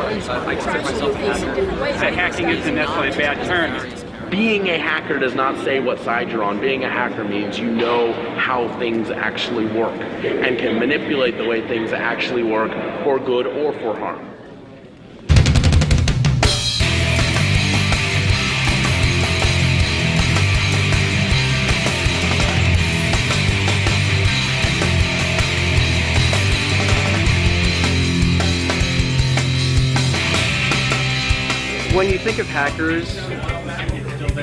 I consider myself a hacker. That hacking isn't necessarily a bad term. Being a hacker does not say what side you're on. Being a hacker means you know how things actually work and can manipulate the way things actually work for good or for harm. When you think of hackers,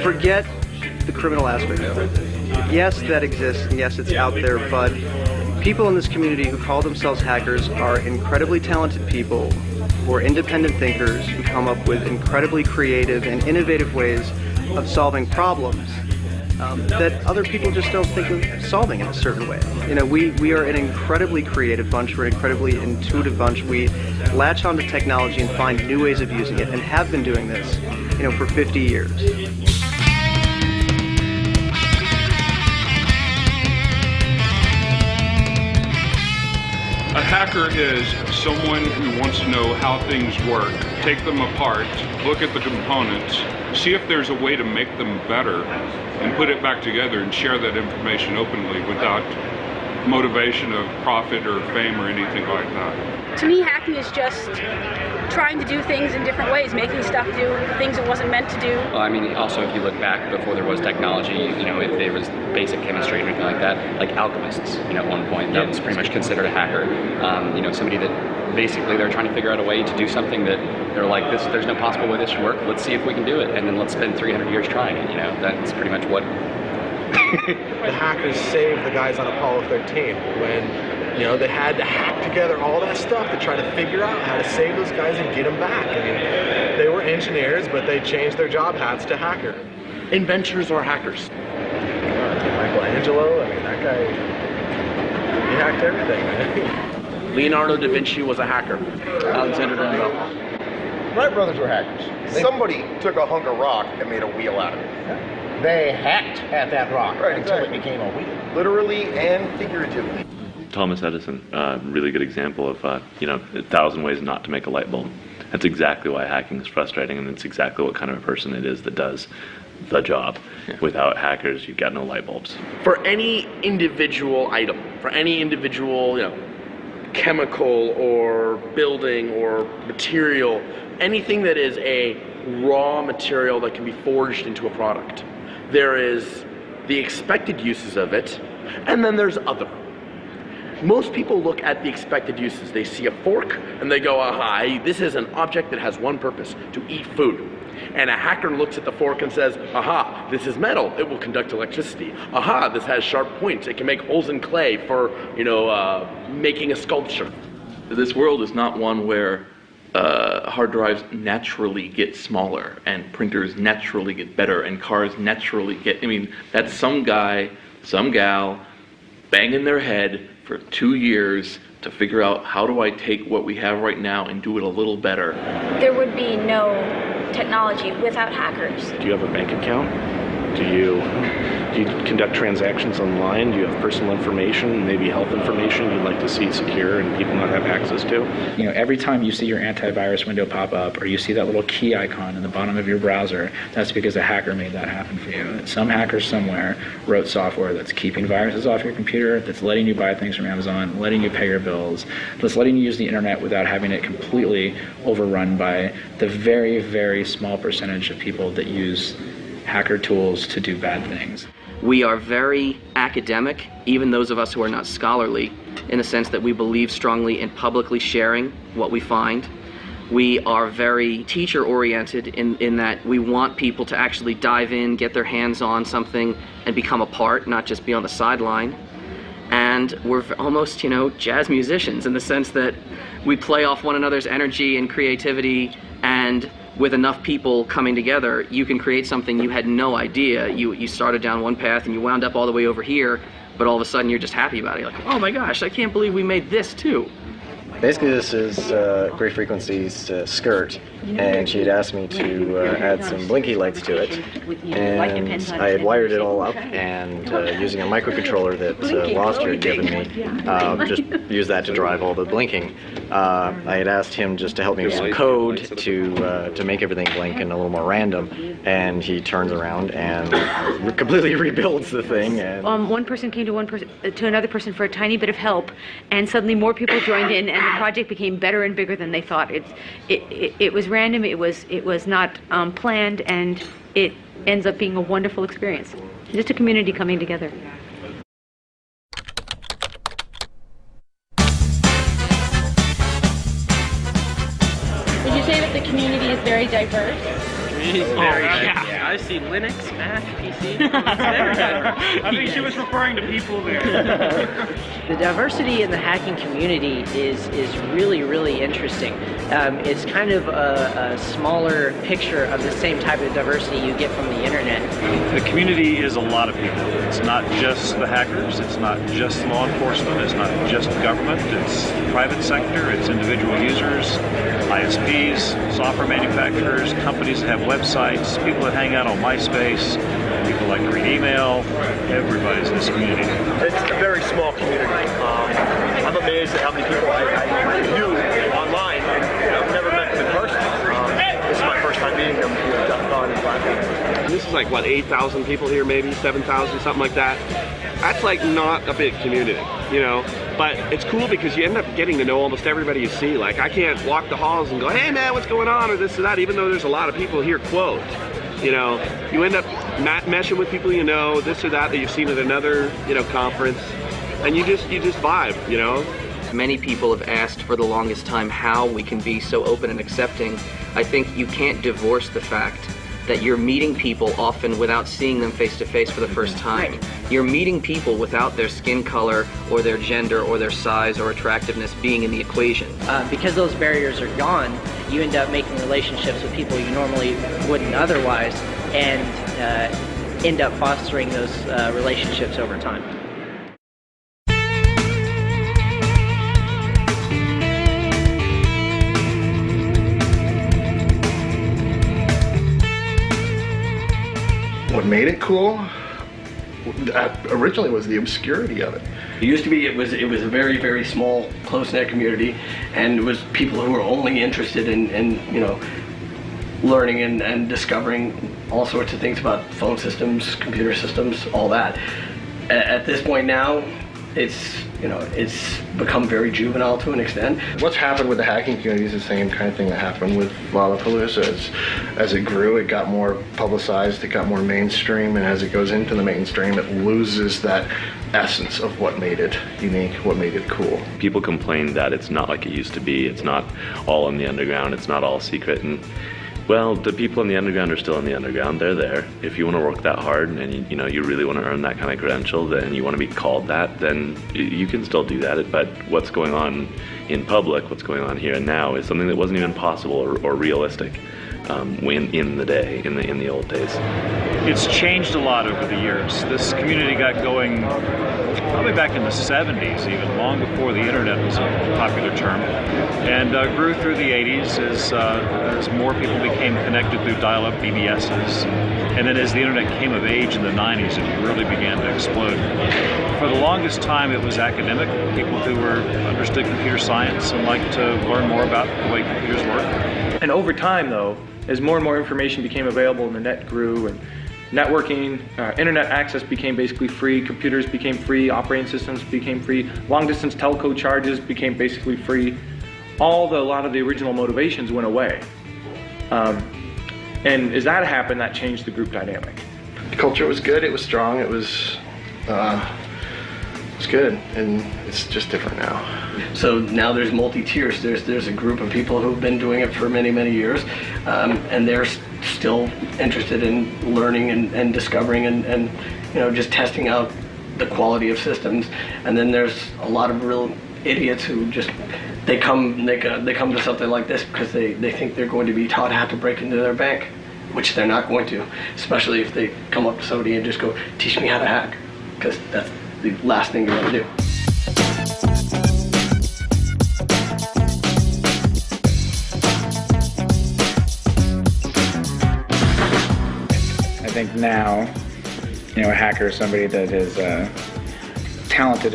forget the criminal aspect of it. Yes, that exists, and yes, it's out there, but people in this community who call themselves hackers are incredibly talented people who are independent thinkers who come up with incredibly creative and innovative ways of solving problems that other people just don't think of solving in a certain way. You know, we are an incredibly creative bunch, we're an incredibly intuitive bunch. We latch onto technology and find new ways of using it, and have been doing this, you know, for 50 years. A hacker is someone who wants to know how things work, take them apart, look at the components, see if there's a way to make them better, and put it back together and share that information openly without motivation of profit or fame or anything like that. To me, hacking is just trying to do things in different ways, making stuff do things it wasn't meant to do. Well, I mean, also if you look back before there was technology, you know, if there was basic chemistry or anything like that, like alchemists, you know, at one point, that was pretty much considered a hacker. You know, somebody that basically they're trying to figure out a way to do something that they're like, there's no possible way this should work, let's see if we can do it, and then let's spend 300 years trying it, you know, that's pretty much what... The hackers saved the guys on Apollo 13 when, you know, they had to hack together all that stuff to try to figure out how to save those guys and get them back. I mean, they were engineers, but they changed their job hats to hacker. Inventors are hackers. Michelangelo, I mean, that guy, he hacked everything, man. Leonardo da Vinci was a hacker. Alexander Graham Bell. Wright brothers were hackers. Somebody took a hunk of rock and made a wheel out of it. They hacked at that rock until it became a wheel. Literally and figuratively. Thomas Edison, really good example of, you know, 1,000 ways not to make a light bulb. That's exactly why hacking is frustrating, and it's exactly what kind of a person it is that does the job. Yeah. Without hackers, you've got no light bulbs. For any individual item, for any individual, you know, chemical or building or material, anything that is a raw material that can be forged into a product, there is the expected uses of it, and then there's other. Most people look at the expected uses. They see a fork and they go, aha, this is an object that has one purpose, to eat food. And a hacker looks at the fork and says, aha, this is metal, it will conduct electricity. Aha, this has sharp points, it can make holes in clay for, you know, making a sculpture. This world is not one where hard drives naturally get smaller and printers naturally get better and cars naturally get, I mean, that's some guy, some gal banging their head for 2 years to figure out how do I take what we have right now and do it a little better. There would be no technology without hackers. Do you have a bank account? Do you conduct transactions online? Do you have personal information, maybe health information you'd like to see secure and people not have access to? You know, every time you see your antivirus window pop up or you see that little key icon in the bottom of your browser, that's because a hacker made that happen for you. Some hacker somewhere wrote software that's keeping viruses off your computer, that's letting you buy things from Amazon, letting you pay your bills, that's letting you use the internet without having it completely overrun by the very, very small percentage of people that use hacker tools to do bad things. We are very academic, even those of us who are not scholarly, in the sense that we believe strongly in publicly sharing what we find. We are very teacher-oriented in that we want people to actually dive in, get their hands on something, and become a part, not just be on the sideline. And we're almost, you know, jazz musicians in the sense that we play off one another's energy and creativity, and with enough people coming together, you can create something you had no idea. You started down one path and you wound up all the way over here, but all of a sudden you're just happy about it. You're like, oh my gosh, I can't believe we made this too. Basically, this is Great Frequency's skirt, and she had asked me to add some blinky lights to it, and I had wired it all up, and using a microcontroller that Loster had given me, just used that to drive all the blinking. I had asked him just to help me with some code to make everything blink and a little more random, and he turns around and completely rebuilds the thing. And one person came to another person for a tiny bit of help, and suddenly more people joined in, and the project became better and bigger than they thought. It was random. It was not planned, and it ends up being a wonderful experience. Just a community coming together. Would you say that the community is very diverse? Yeah. I see Linux, Mac, PC. I think she was referring to people there. The diversity in the hacking community is really, really interesting. It's kind of a smaller picture of the same type of diversity you get from the internet. The community is a lot of people. It's not just the hackers, it's not just law enforcement, it's not just government, it's private sector, it's individual users, ISPs, software manufacturers, companies that have websites, people that hang out on MySpace, people like Green Email, everybody's in this community. It's a very small community. I'm amazed at how many people I knew online, and I've never met them in person. This is my first time meeting them with DEFCON and Black. This is like, what, 8,000 people here, maybe 7,000, something like that. That's like not a big community, you know? But it's cool because you end up getting to know almost everybody you see. Like, I can't walk the halls and go, hey man, what's going on, or this or that, even though there's a lot of people here, quote. You know, you end up meshing with people you know, this or that you've seen at another, you know, conference, and you just vibe, you know? Many people have asked for the longest time how we can be so open and accepting. I think you can't divorce the fact that you're meeting people often without seeing them face to face for the first time. You're meeting people without their skin color or their gender or their size or attractiveness being in the equation. Because those barriers are gone, you end up making relationships with people you normally wouldn't otherwise, and end up fostering those relationships over time. What made it cool originally was the obscurity of it. It used to be it was a very, very small, close-knit community, and it was people who were only interested in you know, learning and discovering all sorts of things about phone systems, computer systems, all that. At this point now, it's become very juvenile to an extent. What's happened with the hacking community is the same kind of thing that happened with Lollapalooza. As it grew, it got more publicized, it got more mainstream, and as it goes into the mainstream, it loses that essence of what made it unique, what made it cool. People complain that it's not like it used to be. It's not all in the underground. It's not all secret. And well, the people in the underground are still in the underground. They're there. If you want to work that hard and you really want to earn that kind of credential, then you want to be called that, then you can still do that. But what's going on in public, what's going on here and now, is something that wasn't even possible or realistic in the old days. It's changed a lot over the years. This community got going probably back in the 70s, even long before the internet was a popular term, and grew through the 80s as more people became connected through dial-up BBSs, and then as the internet came of age in the 90s, it really began to explode. For the longest time, it was academic, people who understood computer science and liked to learn more about the way computers work. And over time, though, as more and more information became available and the net grew and networking, internet access became basically free, computers became free, operating systems became free, long-distance telco charges became basically free. A lot of the original motivations went away. And as that happened, that changed the group dynamic. The culture was good, it was strong, it was good, and it's just different now. So now there's multi-tiers. There's a group of people who've been doing it for many, many years, and they're still interested in learning and discovering and just testing out the quality of systems. And then there's a lot of real idiots who just they come to something like this because they think they're going to be taught how to break into their bank, which they're not going to, especially if they come up to somebody and just go, teach me how to hack, because that's the last thing you want to do. think now, a hacker is somebody that is talented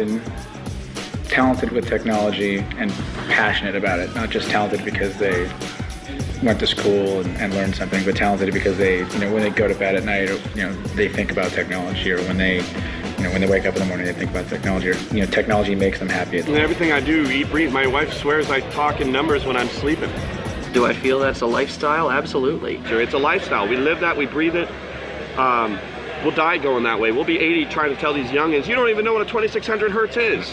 with technology and passionate about it. Not just talented because they went to school and learned something, but talented because they, when they go to bed at night, they think about technology, or when they wake up in the morning, they think about technology, or technology makes them happy. And everything I do, eat, breathe. My wife swears I talk in numbers when I'm sleeping. Do I feel that's a lifestyle? Absolutely. Sure, it's a lifestyle. We live that, we breathe it. We'll die going that way. We'll be 80 trying to tell these youngins, you don't even know what a 2600 hertz is.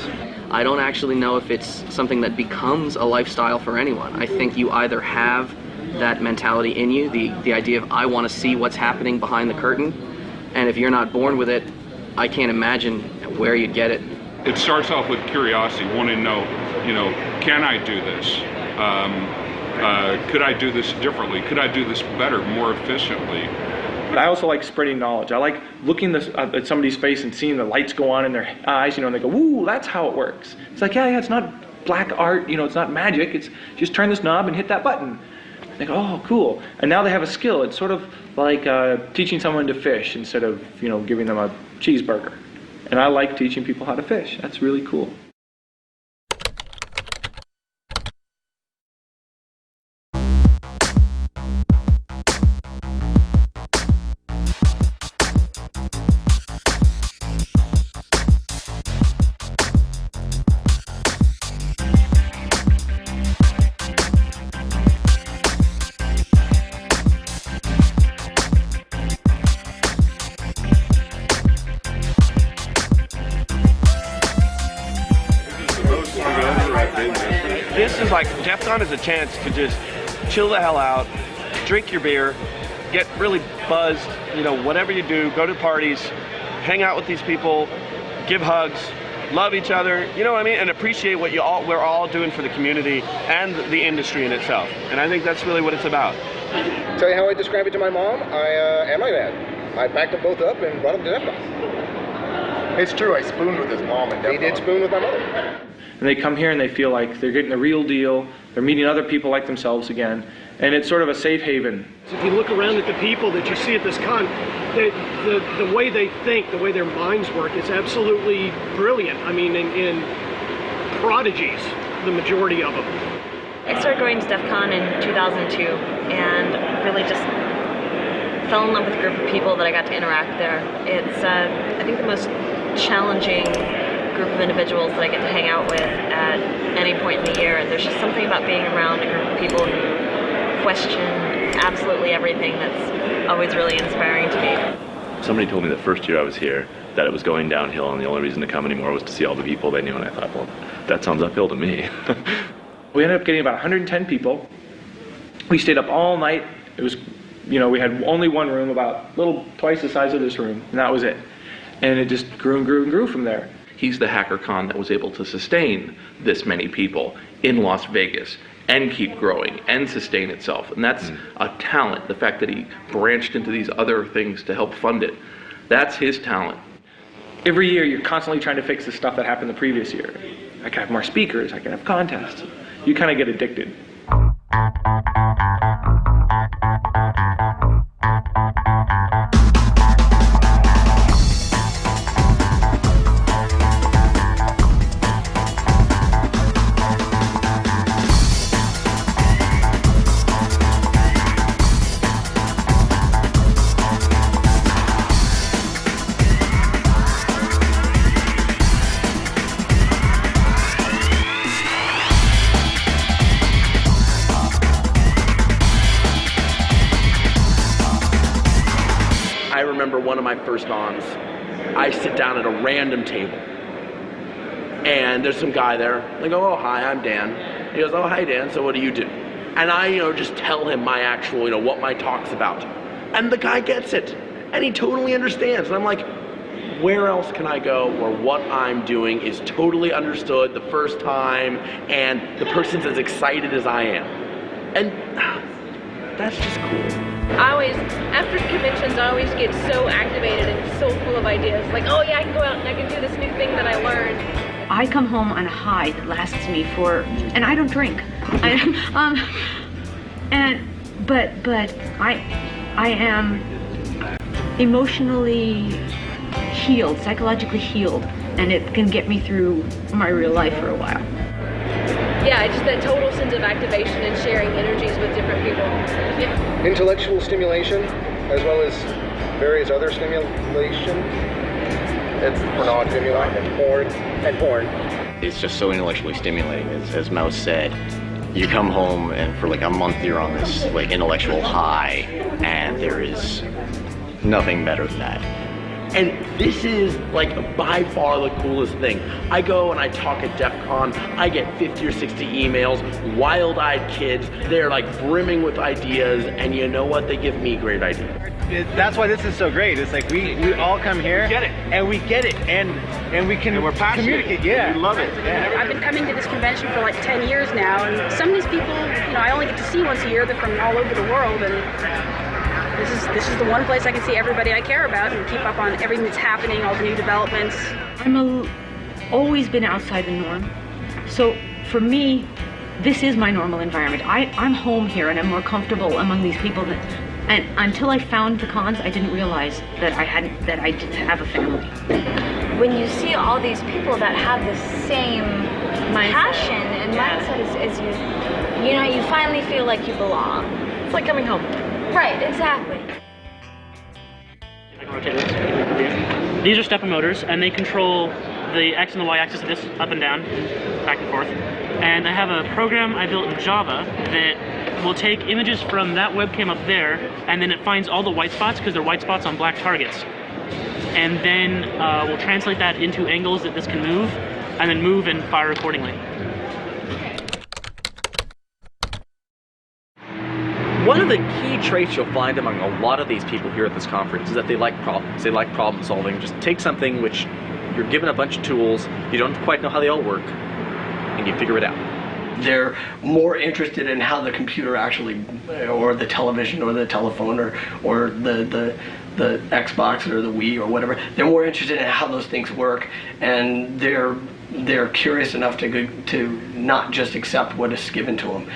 I don't actually know if it's something that becomes a lifestyle for anyone. I think you either have that mentality in you, the idea of I want to see what's happening behind the curtain, and if you're not born with it, I can't imagine where you'd get it. It starts off with curiosity, wanting to know, can I do this? Could I do this differently? Could I do this better, more efficiently? But I also like spreading knowledge. I like looking at somebody's face and seeing the lights go on in their eyes, and they go, "Ooh, that's how it works." It's like, yeah, it's not black art, it's not magic. It's just turn this knob and hit that button. They go, "Oh, cool." And now they have a skill. It's sort of like teaching someone to fish instead of, giving them a cheeseburger. And I like teaching people how to fish. That's really cool. This is like, DEF CON is a chance to just chill the hell out, drink your beer, get really buzzed, whatever you do, go to parties, hang out with these people, give hugs, love each other, you know what I mean, and appreciate what we're all doing for the community and the industry in itself. And I think that's really what it's about. Tell you how I describe it to my mom and my dad. I backed them both up and brought them to DEF CON. It's true, I spooned with his mom and DEF CON. He did spoon with my mother. And they come here and they feel like they're getting the real deal. They're meeting other people like themselves again. And it's sort of a safe haven. If you look around at the people that you see at this con, the way they think, the way their minds work is absolutely brilliant. I mean, in prodigies, the majority of them. I started going to DEF CON in 2002 and really just fell in love with a group of people that I got to interact there. It's, I think, the most challenging group of individuals that I get to hang out with at any point in the year, and there's just something about being around a group of people who question absolutely everything that's always really inspiring to me. Somebody told me the first year I was here that it was going downhill and the only reason to come anymore was to see all the people they knew, and I thought, well, that sounds uphill to me. We ended up getting about 110 people. We stayed up all night. It was, we had only one room, about twice the size of this room, and that was it. And it just grew and grew and grew from there. He's the HackerCon that was able to sustain this many people in Las Vegas and keep growing and sustain itself. And that's a talent. The fact that he branched into these other things to help fund it, that's his talent. Every year you're constantly trying to fix the stuff that happened the previous year. I can have more speakers, I can have contests. You kind of get addicted. I remember one of my first ons. I sit down at a random table, and there's some guy there. I go, "Oh, hi, I'm Dan." He goes, "Oh, hi, Dan. So what do you do?" And I, just tell him my actual, what my talk's about. And the guy gets it, and he totally understands. And I'm like, where else can I go where what I'm doing is totally understood the first time, and the person's as excited as I am? And that's just cool. I always, after conventions, I always get so activated and so full of ideas. Like, oh yeah, I can go out and I can do this new thing that I learned. I come home on a high that lasts me and I don't drink. But I am emotionally healed, psychologically healed, and it can get me through my real life for a while. Yeah, just that total sense of activation and sharing energies with different people. Yeah. Intellectual stimulation, as well as various other stimulation. It's porn and porn. It's just so intellectually stimulating, as Mouse said. You come home and for like a month you're on this like intellectual high, and there is nothing better than that. And this is like by far the coolest thing. I go and I talk at DEF CON, I get 50 or 60 emails, wild-eyed kids, they're like brimming with ideas, and you know what, they give me great ideas. That's why this is so great. It's like we all come here, and we get it, and we can we're passionate. communicate. Yeah, we love it. Yeah. I've been coming to this convention for like 10 years now, and some of these people, you know, I only get to see once a year. They're from all over the world, and this is the one place I can see everybody I care about and keep up on everything that's happening, all the new developments. Always been outside the norm, so for me, this is my normal environment. I'm home here, and I'm more comfortable among these people and until I found the cons, I didn't realize that I didn't have a family. When you see all these people that have the same passion and mindset as you know, you finally feel like you belong. It's like coming home. Right, exactly. These are stepper motors, and they control the X and the Y axis of this up and down, back and forth. And I have a program I built in Java that will take images from that webcam up there, and then it finds all the white spots because they're white spots on black targets. And then we'll translate that into angles that this can move, and then move and fire accordingly. One of the key traits you'll find among a lot of these people here at this conference is that they like problems. They like problem solving. Just take something which you're given a bunch of tools, you don't quite know how they all work, and you figure it out. They're more interested in how the computer actually, or the television, or the telephone, or the Xbox, or the Wii, or whatever. They're more interested in how those things work, and they're curious enough to not just accept what is given to them.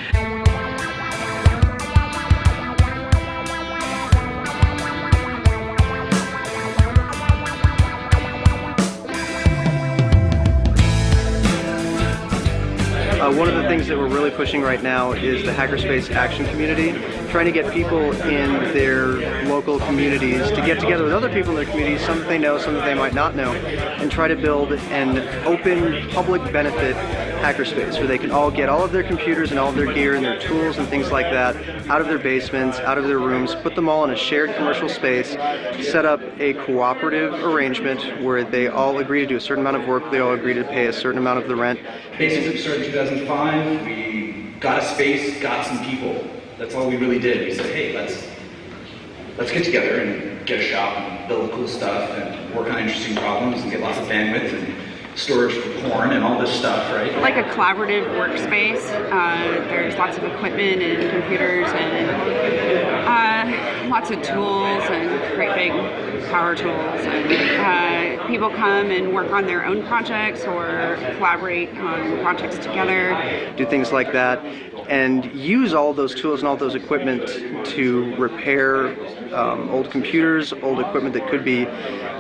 One of the things that we're really pushing right now is the Hackerspace Action Community, trying to get people in their local communities to get together with other people in their communities, some that they know, some that they might not know, and try to build an open public benefit hackerspace where they can all get all of their computers and all of their gear and their tools and things like that out of their basements, out of their rooms, put them all in a shared commercial space, set up a cooperative arrangement where they all agree to do a certain amount of work, they all agree to pay a certain amount of the rent. Basically, we started in 2005, we got a space, got some people. That's all we really did. We said, hey, let's get together and get a shop and build cool stuff and work on interesting problems and get lots of bandwidth and storage for porn and all this stuff, right? Like a collaborative workspace. There's lots of equipment and computers and lots of tools and great big power tools. And people come and work on their own projects or collaborate on projects together. Do things like that and use all those tools and all those equipment to repair old computers, old equipment that could be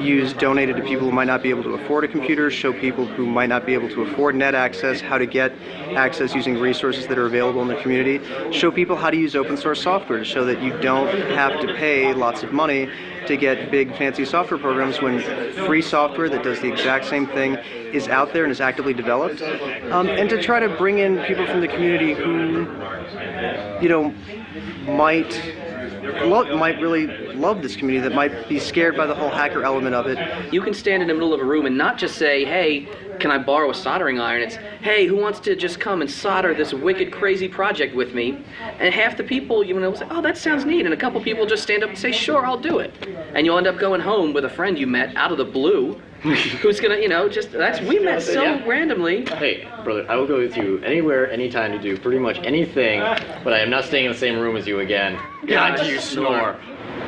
used, donated to people who might not be able to afford a computer, show people who might not be able to afford net access how to get access using resources that are available in the community, show people how to use open source software to show that you don't have to pay lots of money to get big fancy software programs when free software that does the exact same thing is out there and is actively developed, and to try to bring in people from the community who, you know, might really love this community, that might be scared by the whole hacker element of it. You can stand in the middle of a room and not just say, hey, can I borrow a soldering iron? It's, hey, who wants to just come and solder this wicked, crazy project with me? And half the people, you know, say, oh, that sounds neat. And a couple people just stand up and say, sure, I'll do it. And you'll end up going home with a friend you met out of the blue who's gonna, you know, just, we met so randomly. Hey, brother, I will go with you anywhere, anytime to do pretty much anything, but I am not staying in the same room as you again. God, do you snore.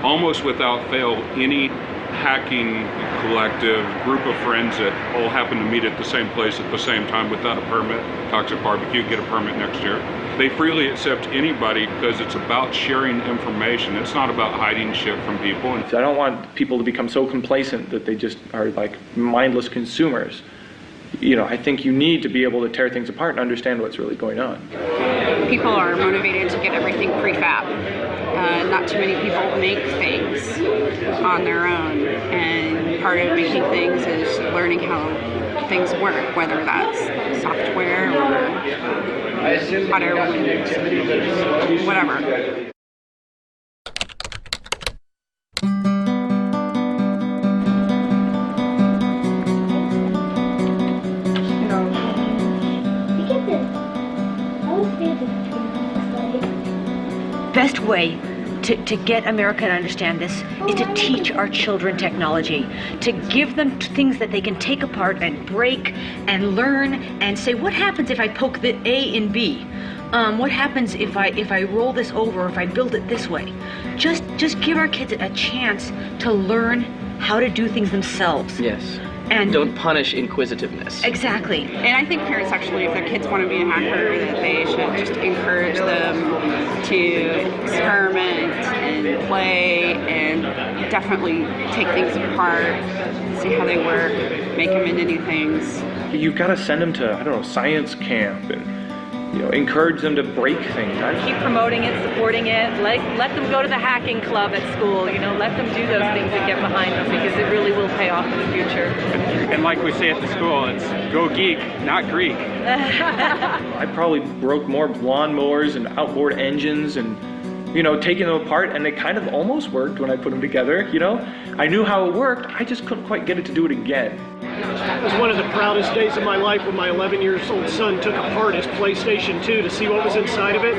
Almost without fail, any hacking collective, group of friends that all happen to meet at the same place at the same time without a permit, Toxic Barbecue, get a permit next year. They freely accept anybody because it's about sharing information. It's not about hiding shit from people. I don't want people to become so complacent that they just are like mindless consumers. You know, I think you need to be able to tear things apart and understand what's really going on. People are motivated to get everything prefab. Not too many people make things on their own, and part of making things is learning how things work, whether that's software or auto, whatever. Best way to get America to understand this is to teach our children technology, to give them things that they can take apart and break and learn and say, what happens if I poke the A in B? What happens if I roll this over, if I build it this way? Just give our kids a chance to learn how to do things themselves. Yes. And don't punish inquisitiveness. Exactly. And I think parents actually, if their kids want to be a hacker, that they should just encourage them to experiment and play and definitely take things apart, see how they work, make them into new things. You've got to send them to, I don't know, science camp and, you know, encourage them to break things. Keep promoting it, supporting it. Let them go to the hacking club at school. You know, let them do those things and get behind them, because it really will pay off in the future. And like we say at the school, it's go geek, not Greek. I probably broke more lawnmowers and outboard engines and, you know, taking them apart, and they kind of almost worked when I put them together, you know? I knew how it worked, I just couldn't quite get it to do it again. It was one of the proudest days of my life when my 11-year-old son took apart his PlayStation 2 to see what was inside of it.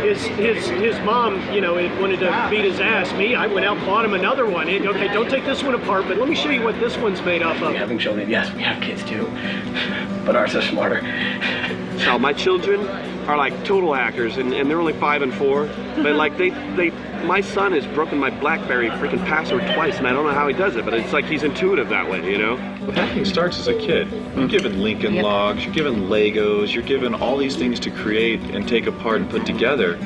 His mom, you know, wanted to beat his ass. Me, I went out and bought him another one. Okay, don't take this one apart, but let me show you what this one's made up of. Having children, yes, we have kids too, but ours are smarter. So my children are like total hackers, and they're only 5 and 4. But like my son has broken my BlackBerry freaking password twice, and I don't know how he does it, but it's like he's intuitive that way, you know? Well, hacking starts as a kid. You're given Lincoln Logs, you're given Legos, you're given all these things to create and take apart and put together.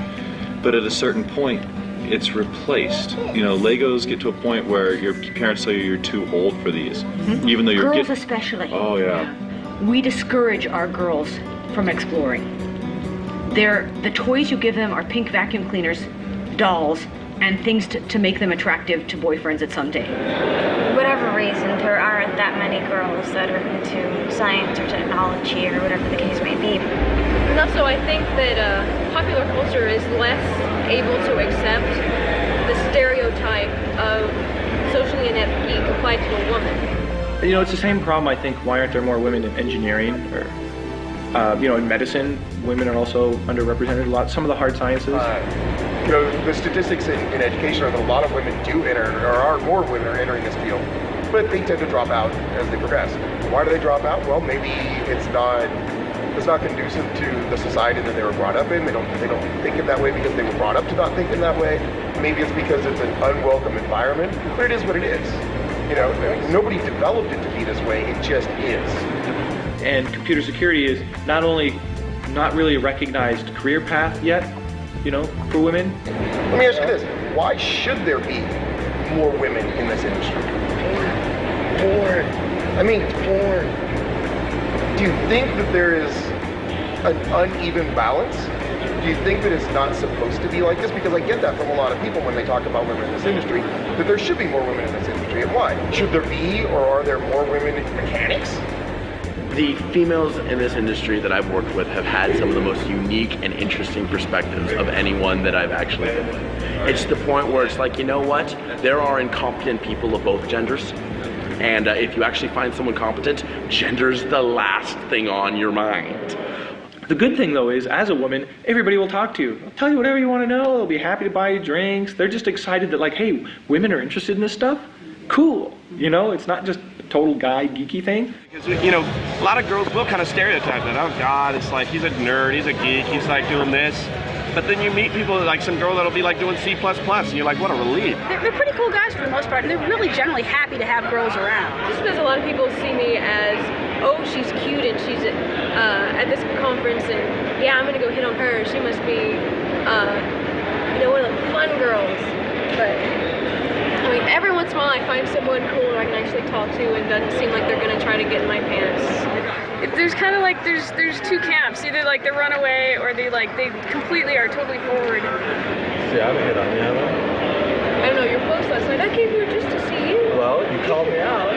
But at a certain point, it's replaced. You know, Legos get to a point where your parents tell you you're too old for these, even though you're girls especially. Oh yeah. We discourage our girls from exploring. The toys you give them are pink vacuum cleaners, dolls, and things to make them attractive to boyfriends at some day. Whatever reason, there aren't that many girls that are into science or technology or whatever the case may be. And also, I think that popular culture is less able to accept the stereotype of socially inept geek applied to a woman. You know, it's the same problem, I think, why aren't there more women in engineering or, you know, in medicine? Women are also underrepresented a lot. Some of the hard sciences. You know, the statistics in education are that a lot of women do enter, or are more women are entering this field, but they tend to drop out as they progress. Why do they drop out? Well, maybe it's not conducive to the society that they were brought up in. They don't think it that way because they were brought up to not think in that way. Maybe it's because it's an unwelcome environment, but it is what it is. You know, nobody developed it to be this way, it just is. And computer security is not only not really a recognized career path yet, you know, for women. Let me ask you this, why should there be more women in this industry? Porn. I mean, porn. Do you think that there is an uneven balance? Do you think that it's not supposed to be like this? Because I get that from a lot of people when they talk about women in this industry, that there should be more women in this industry, and why? Should there be, or are there more women mechanics? The females in this industry that I've worked with have had some of the most unique and interesting perspectives of anyone that I've actually been with. It's the point where it's like, you know what? There are incompetent people of both genders. And if you actually find someone competent, gender's the last thing on your mind. The good thing, though, is as a woman, everybody will talk to you. They'll tell you whatever you want to know. They'll be happy to buy you drinks. They're just excited that, like, hey, women are interested in this stuff? Cool. You know, it's not just a total guy geeky thing. Because, you know, a lot of girls will kind of stereotype that, oh God, it's like he's a nerd, he's a geek, he's like doing this. But then you meet people like some girl that'll be like doing C++, and you're like, what a relief. They're pretty cool guys for the most part, and they're really generally happy to have girls around. Just because a lot of people see me as oh, she's cute and she's at this conference, and yeah, I'm gonna go hit on her. She must be, you know, one of the fun girls. But I mean, every once in a while, I find someone cool I can actually talk to, and doesn't seem like they're gonna try to get in my pants. There's kind of like there's two camps. Either like the runaway, or they completely are totally forward. See, I hit on you, haven't I? I don't know. You're close last night. I came here just to see you. Well, you called me out.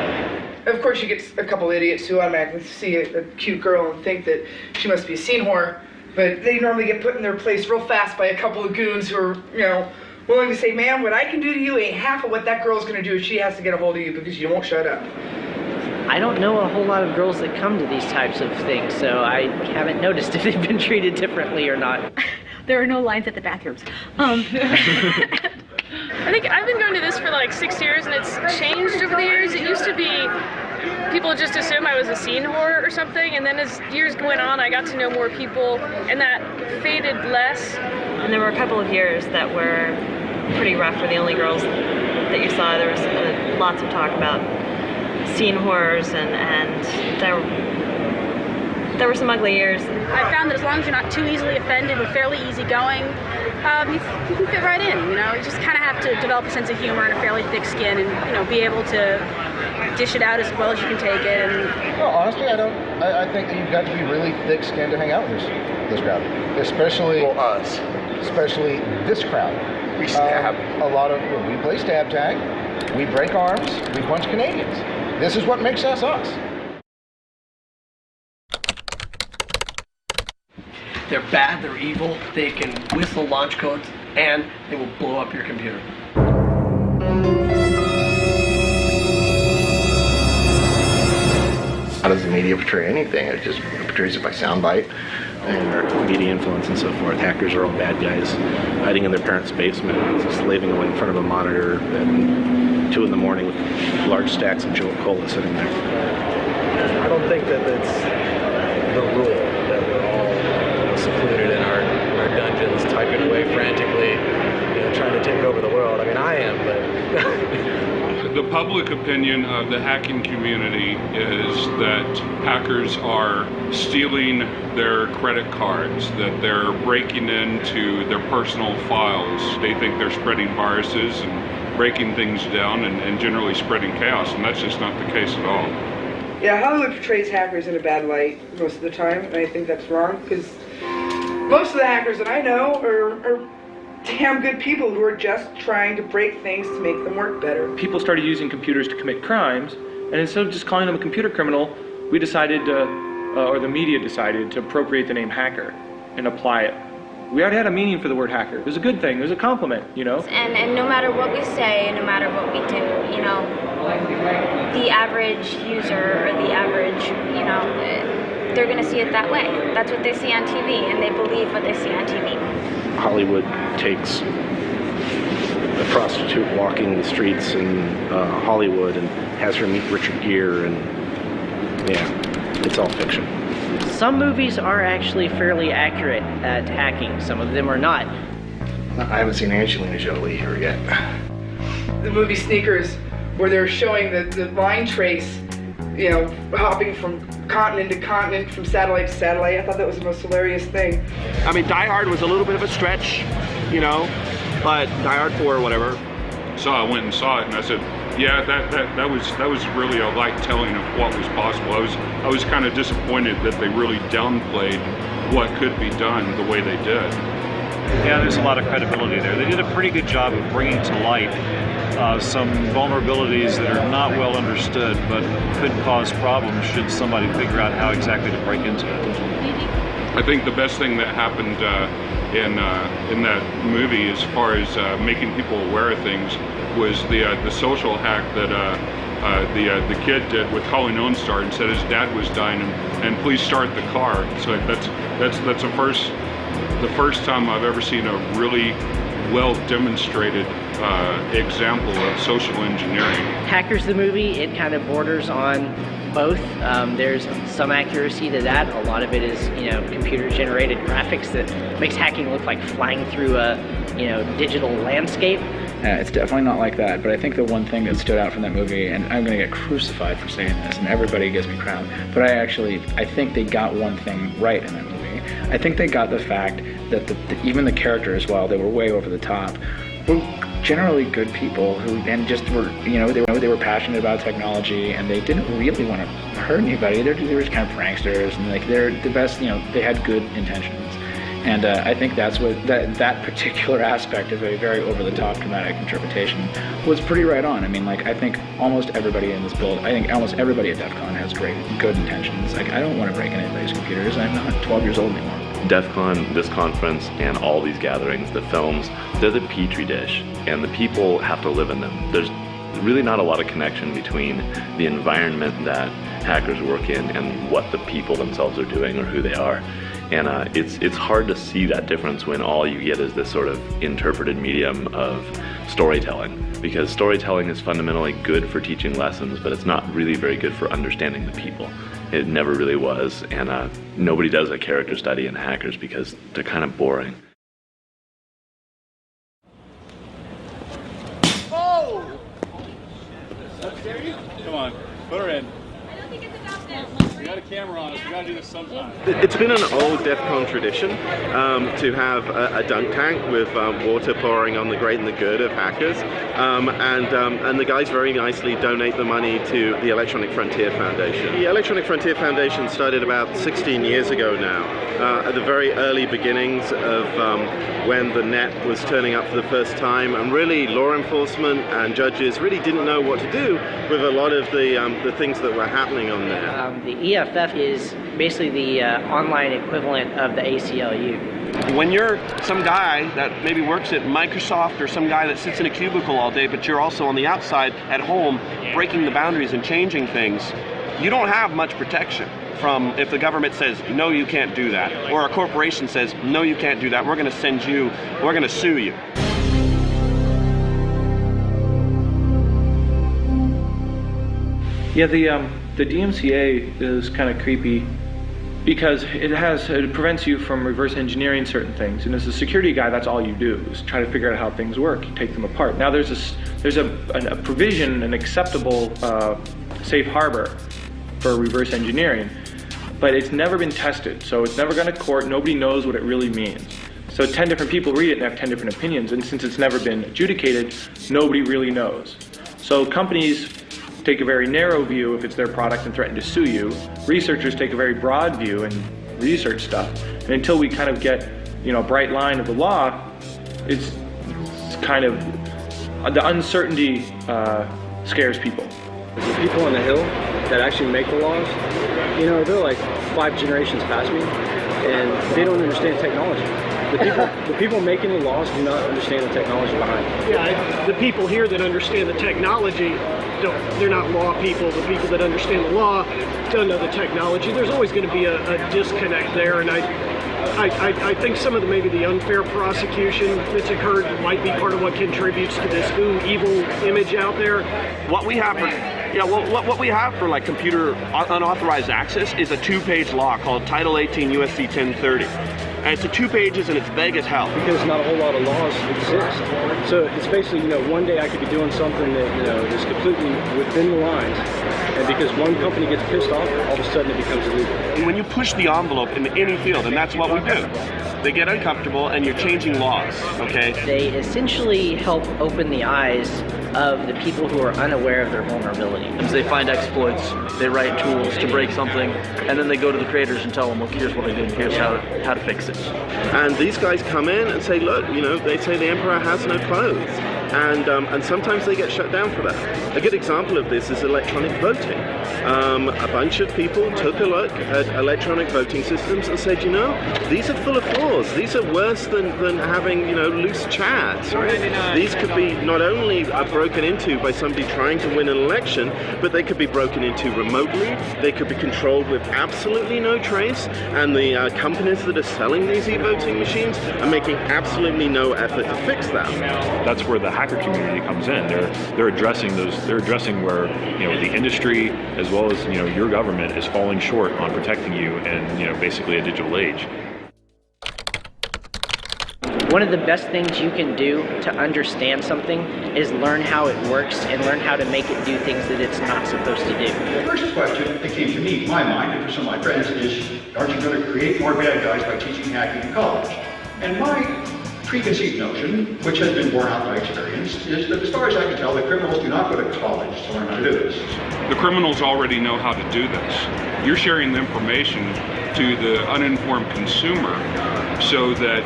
Of course, you get a couple idiots who automatically see a cute girl and think that she must be a scene whore, but they normally get put in their place real fast by a couple of goons who are, you know, willing to say, "Man, what I can do to you ain't half of what that girl's gonna do if she has to get a hold of you because you won't shut up." I don't know a whole lot of girls that come to these types of things, so I haven't noticed if they've been treated differently or not. There are no lines at the bathrooms. I think I've been going to this for like 6 years, and it's changed over the years. It used to be people just assume I was a scene whore or something, and then as years went on, I got to know more people, and that faded less. And there were a couple of years that were pretty rough for the only girls that you saw. There was lots of talk about scene horrors, and there were some ugly years. I found that as long as you're not too easily offended and fairly easygoing, you can fit right in. You know, you just kind of have to develop a sense of humor and a fairly thick skin, and you know, be able to dish it out as well as you can take it. And no, honestly, I don't. I think that you've got to be really thick-skinned to hang out with this crowd, especially us, especially this crowd. We stab a lot of. We play stab tag. We break arms. We punch Canadians. This is what makes us us. They're bad, they're evil, they can whistle launch codes, and they will blow up your computer. How does the media portray anything? It just portrays it by soundbite. And media influence and so forth. Hackers are all bad guys hiding in their parents' basement, slaving away in front of a monitor at 2 in the morning with large stacks of Joe Cola sitting there. I don't think that it's the rule that we're all secluded in our dungeons, typing away frantically, you know, trying to take over the world. I mean, I am, but... The public opinion of the hacking community is that hackers are stealing their credit cards, that they're breaking into their personal files. They think they're spreading viruses and breaking things down and generally spreading chaos, and that's just not the case at all. Yeah, Hollywood portrays hackers in a bad light most of the time, and I think that's wrong, because most of the hackers that I know are damn good people who are just trying to break things to make them work better. People started using computers to commit crimes, and instead of just calling them a computer criminal, we decided, or the media decided, to appropriate the name hacker and apply it. We already had a meaning for the word hacker. It was a good thing. It was a compliment, you know? And no matter what we say, no matter what we do, you know, the average user or the average, you know, they're going to see it that way. That's what they see on TV, and they believe what they see on TV. Hollywood takes a prostitute walking the streets in Hollywood and has her meet Richard Gere, and yeah, it's all fiction. Some movies are actually fairly accurate at hacking. Some of them are not. I haven't seen Angelina Jolie here yet. The movie Sneakers, where they're showing the line trace, you know, hopping from continent to continent, from satellite to satellite. I thought that was the most hilarious thing. I mean, Die Hard was a little bit of a stretch, you know, but Die Hard 4 or whatever. So I went and saw it, and I said, yeah, that was really a light telling of what was possible. I was kind of disappointed that they really downplayed what could be done the way they did. Yeah, there's a lot of credibility there. They did a pretty good job of bringing to light some vulnerabilities that are not well understood, but could cause problems should somebody figure out how exactly to break into it. I think the best thing that happened in that movie, as far as making people aware of things, was the social hack that the kid did with calling OnStar and said his dad was dying and please start the car. So that's the first time I've ever seen a really well demonstrated example of social engineering. Hackers the movie, it kind of borders on both. There's some accuracy to that. A lot of it is, you know, computer generated graphics that makes hacking look like flying through a, you know, digital landscape. It's definitely not like that, but I think the one thing that stood out from that movie, and I'm going to get crucified for saying this, and everybody gives me crap, but I think they got one thing right in that movie. I think they got the fact that even the characters, while they were way over the top, were generally good people and just were, they were passionate about technology, and they didn't really want to hurt anybody. They were just kind of pranksters, and like they're the best, they had good intentions. And I think that's what that particular aspect of a very over-the-top dramatic interpretation was pretty right on. I mean, like, I think almost everybody in this build, I think almost everybody at DEF CON has good intentions. Like, I don't want to break anybody's computers. I'm not 12 years old anymore. DEF CON, this conference, and all these gatherings, the films, they're the petri dish, and the people have to live in them. There's really not a lot of connection between the environment that hackers work in and what the people themselves are doing or who they are. And it's hard to see that difference when all you get is this sort of interpreted medium of storytelling, because storytelling is fundamentally good for teaching lessons, but it's not really very good for understanding the people. It never really was, and nobody does a character study in hackers because they're kind of boring. Oh! Come on, put her in. We got a camera on us, we gotta do this sometime. It's been an old DEF CON tradition to have a dunk tank with water pouring on the great and the good of hackers, and the guys very nicely donate the money to the Electronic Frontier Foundation. The Electronic Frontier Foundation started about 16 years ago now, at the very early beginnings of when the net was turning up for the first time, and really law enforcement and judges really didn't know what to do with a lot of the things that were happening on there. The EFF is basically the online equivalent of the ACLU. When you're some guy that maybe works at Microsoft or some guy that sits in a cubicle all day, but you're also on the outside at home breaking the boundaries and changing things, you don't have much protection from if the government says, no, you can't do that, or a corporation says, no, you can't do that, we're going to sue you. Yeah, the DMCA is kind of creepy because it prevents you from reverse engineering certain things. And as a security guy, that's all you do is try to figure out how things work. You take them apart. Now there's a provision, an acceptable safe harbor for reverse engineering, but it's never been tested. So it's never gone to court. Nobody knows what it really means. So 10 different people read it and have 10 different opinions. And since it's never been adjudicated, nobody really knows. So companies take a very narrow view if it's their product and threaten to sue you. Researchers take a very broad view and research stuff. And until we kind of get, a bright line of the law, it's kind of, the uncertainty scares people. The people on the Hill that actually make the laws, they're like 5 generations past me, and they don't understand technology. The people making the laws do not understand the technology behind it. Yeah, the people here that understand the technology, they're not law people. The people that understand the law don't know the technology. There's always going to be a disconnect there, and I think some of maybe the unfair prosecution that's occurred might be part of what contributes to this evil image out there. What we have what we have for like computer unauthorized access is a 2-page law called Title 18 USC 1030. And it's 2 pages and it's vague as hell. Because not a whole lot of laws exist. So it's basically, one day I could be doing something that, is completely within the lines. And because one company gets pissed off, all of a sudden it becomes illegal. When you push the envelope in any field, and that's what we do, they get uncomfortable and you're changing laws, okay? They essentially help open the eyes of the people who are unaware of their vulnerability. They find exploits, they write tools to break something, and then they go to the creators and tell them, look, here's what I did, here's how to fix it. And these guys come in and say, look, they say the emperor has no clothes. And sometimes they get shut down for that. A good example of this is electronic voting. A bunch of people took a look at electronic voting systems and said, these are full of flaws. These are worse than having, loose chats, right? These could be not only broken into by somebody trying to win an election, but they could be broken into remotely. They could be controlled with absolutely no trace. And the companies that are selling these e-voting machines are making absolutely no effort to fix that. That's where the hacker community comes in. They're addressing those. They're addressing where the industry as well as your government is falling short on protecting you in basically a digital age. One of the best things you can do to understand something is learn how it works and learn how to make it do things that it's not supposed to do. The first question that came to me, my mind, and for some of my friends is, aren't you going to create more bad guys by teaching hacking in college? And my preconceived notion, which has been borne out by experience, is that as far as I can tell, the criminals do not go to college to learn how to do this. The criminals already know how to do this. You're sharing the information to the uninformed consumer so that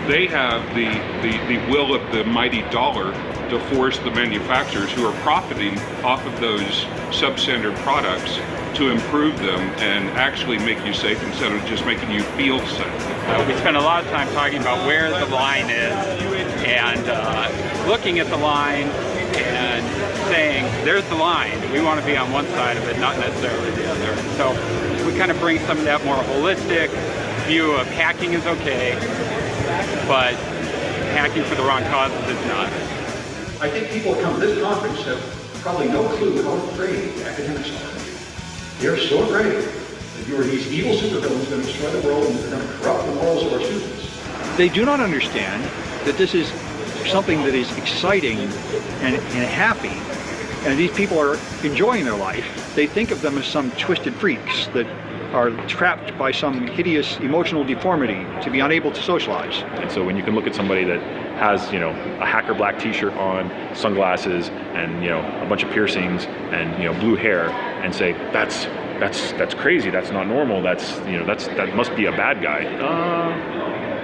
they have the will of the mighty dollar to force the manufacturers who are profiting off of those substandard products to improve them and actually make you safe instead of just making you feel safe. We spend a lot of time talking about where the line is and looking at the line and saying, there's the line. We want to be on one side of it, not necessarily the other. And so we kind of bring some of that more holistic view of hacking is okay, but hacking for the wrong causes is not. I think people who come to this conference have probably no clue how afraid the academics are. They're so afraid that you are these evil supervillains going to destroy the world and they're going to corrupt the morals of our students. They do not understand that this is something that is exciting and happy, and these people are enjoying their life. They think of them as some twisted freaks that are trapped by some hideous emotional deformity to be unable to socialize. And so when you can look at somebody that has, you know, a hacker black t-shirt on, sunglasses, and, you know, a bunch of piercings and, you know, blue hair, and say that's crazy, that's not normal, that's, you know, that must be a bad guy.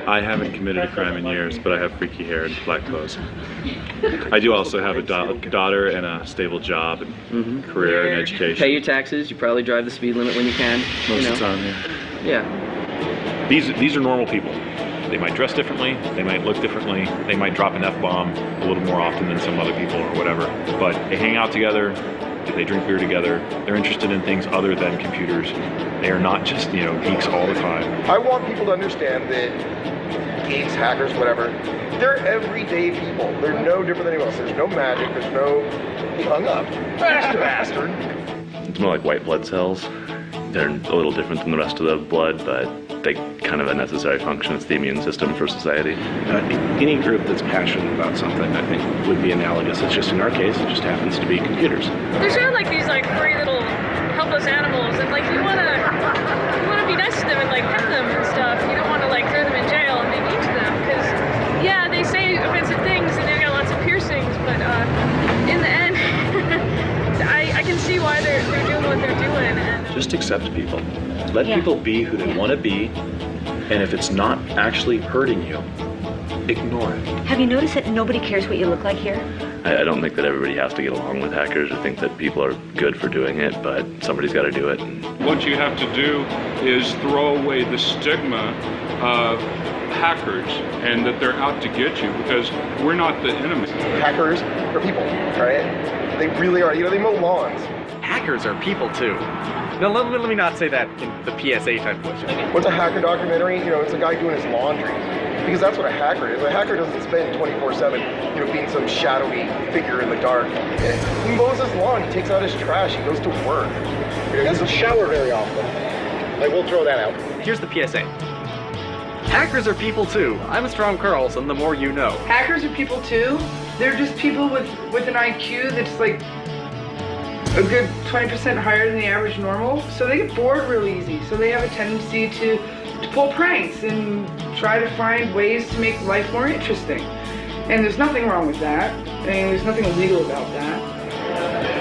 I haven't committed a crime in years, but I have freaky hair and black clothes. I do also have a daughter and a stable job and career and education. Pay your taxes. You probably drive the speed limit when you can. Most of the time, yeah. These are normal people. They might dress differently, they might look differently, they might drop an F-bomb a little more often than some other people or whatever, but they hang out together, they drink beer together, they're interested in things other than computers. They are not just, you know, geeks all the time. I want people to understand that geeks, hackers, whatever, they're everyday people. They're no different than anyone else. There's no magic, there's no, he hung up. Bastard. It's more like white blood cells. They're a little different than the rest of the blood, but they kind of a necessary function. It's the immune system for society. Any group that's passionate about something, I think, would be analogous. It's just in our case, it just happens to be computers. They're sort of like these like furry little helpless animals, and like you wanna be nice to them and like pet them and stuff. You don't want to like throw them in jail and be mean to them because yeah, they say offensive things and they've got lots of piercings, but in the end, I can see why they're doing what they're doing. And just accept people. Let people be who they want to be, and if it's not actually hurting you, ignore it. Have you noticed that nobody cares what you look like here? I don't think that everybody has to get along with hackers or think that people are good for doing it, but somebody's got to do it. What you have to do is throw away the stigma of hackers and that they're out to get you, because we're not the enemy. Hackers are people, right? They really are. You know, they mow lawns. Hackers are people too. No, let me not say that in the PSA type question. What's a hacker documentary? You know, it's a guy doing his laundry. Because that's what a hacker is. A hacker doesn't spend 24/7, you know, being some shadowy figure in the dark. He mows his lawn, he takes out his trash, he goes to work. He doesn't shower very often. I will throw that out. Here's the PSA. Hackers are people too. I'm a strong Carlson, the more you know. Hackers are people too. They're just people with an IQ that's like a good 20% higher than the average normal. So they get bored real easy. So they have a tendency to pull pranks and try to find ways to make life more interesting. And there's nothing wrong with that. I mean, there's nothing illegal about that.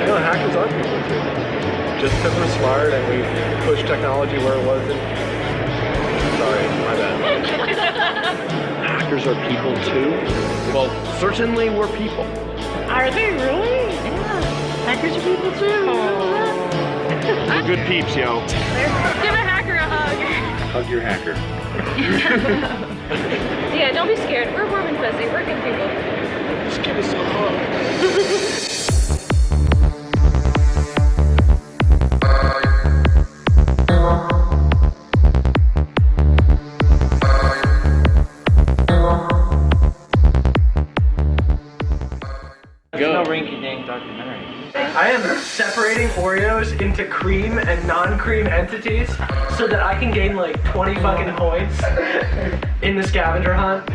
You know, hackers are people too. Just because we're smart and we push technology where it wasn't. Sorry, my bad. Hackers are people too? Well, certainly we're people. are they really? Yeah. Hackers are people too. We're good peeps, yo. Give a hacker a hug. Hug your hacker. Yeah, don't be scared. We're warm and fuzzy. We're good people. Just give us a hug. No rinky-dink documentary. I am separating Oreos into cream and non-cream entities so that I can gain like 20 fucking points in the scavenger hunt.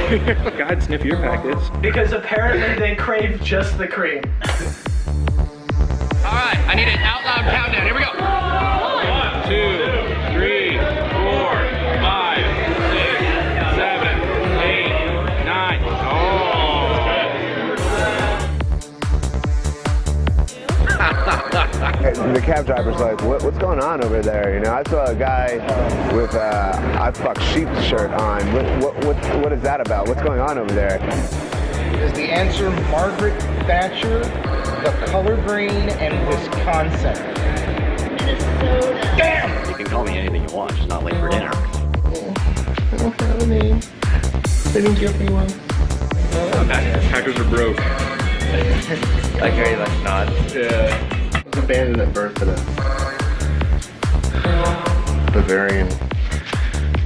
Go ahead, sniff your packets. Because apparently they crave just the cream. All right, I need an out loud countdown. Here we go. 1, 2, 3, 4, 5, 6, 7, 8, 9. The cab driver's like, what's going on over there? You know, I saw a guy with a I fuck sheep shirt on. What is that about? What's going on over there? Is the answer Margaret Thatcher, the color green, and Wisconsin? Minnesota. Damn! You can call me anything you want, just not late for dinner. I don't have a name. They didn't give me one. Hackers are broke. I carry that nod. Yeah. I was abandoned at birth at a Bavarian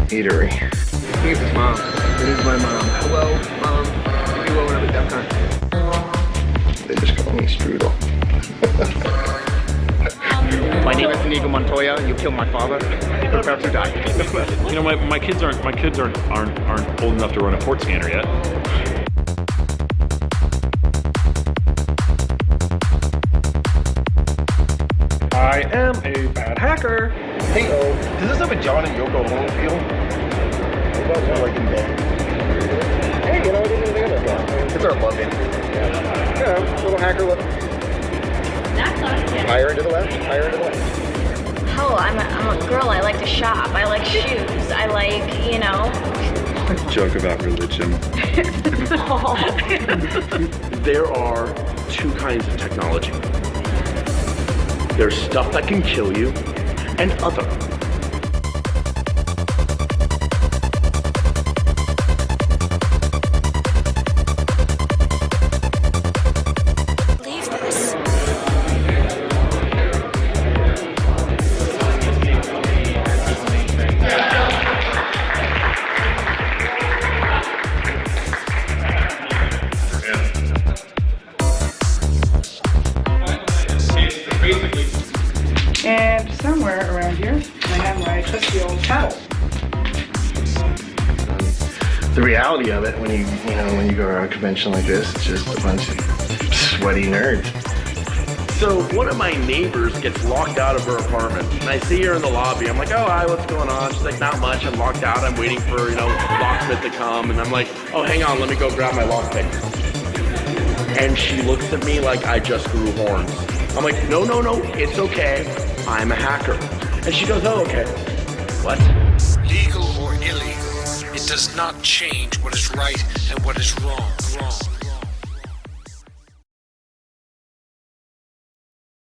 eatery. I think it's his mom. It is my mom. Hello, Mom. If you will, have a DEF CON. They just call me Strudel. My name is Inigo Montoya. You killed my father. Prepare to die. You know, my kids aren't old enough to run a port scanner yet. I am a bad hacker. Hey, does this have a John and Yoko Ono feel? What about more like in bed? Hey, you know, I didn't even think about that. It's our love in. Yeah, little hacker look. That's not Higher into the left, higher into the left. Oh, I'm a girl. I like to shop. I like shoes. I like, you know. Joke about religion. There are two kinds of technology. There's stuff that can kill you, and other. Leave this. And somewhere around here, I have my trusty old paddle. The reality of it, when you go around a convention like this, it's just a bunch of sweaty nerds. So one of my neighbors gets locked out of her apartment, and I see her in the lobby. I'm like, oh, hi, what's going on? She's like, not much. I'm locked out. I'm waiting for, locksmith to come. And I'm like, oh, hang on. Let me go grab my lockpick. And she looks at me like I just grew horns. I'm like, no, it's okay. I'm a hacker. And she goes, oh, okay. What? Legal or illegal, it does not change what is right and what is wrong.